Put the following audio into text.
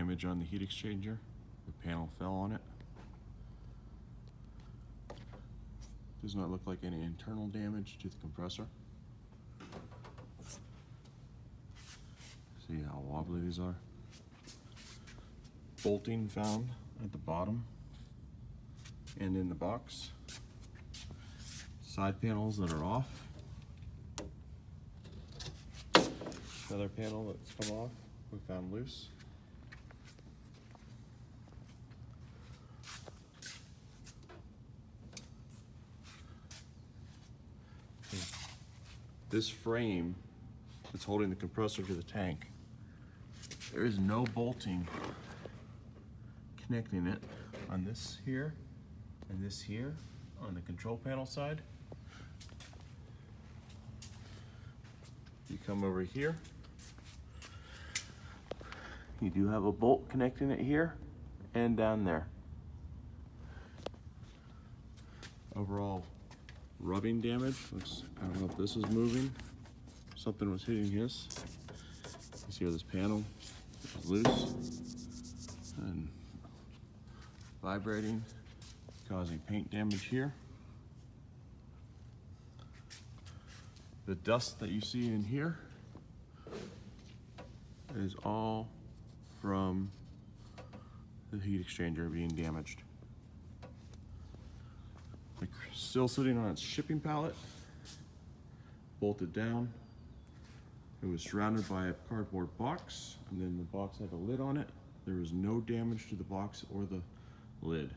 damage on the heat exchanger. The panel fell on it. Does not look like any internal damage to the compressor. See how wobbly these are? Bolting found at the bottom and in the box. Side panels that are off. Another panel that's come off, we found loose. This frame that's holding the compressor to the tank, there is no bolting connecting it on this here and this here on the control panel side. You come over here, you do have a bolt connecting it here and down there. Overall rubbing damage. I don't know if this is moving. Something was hitting this. You see how this panel is loose and vibrating, causing paint damage here. The dust that you see in here is all from the heat exchanger being damaged. Still sitting on its shipping pallet, bolted down. It was surrounded by a cardboard box, and then the box had a lid on it. There was no damage to the box or the lid.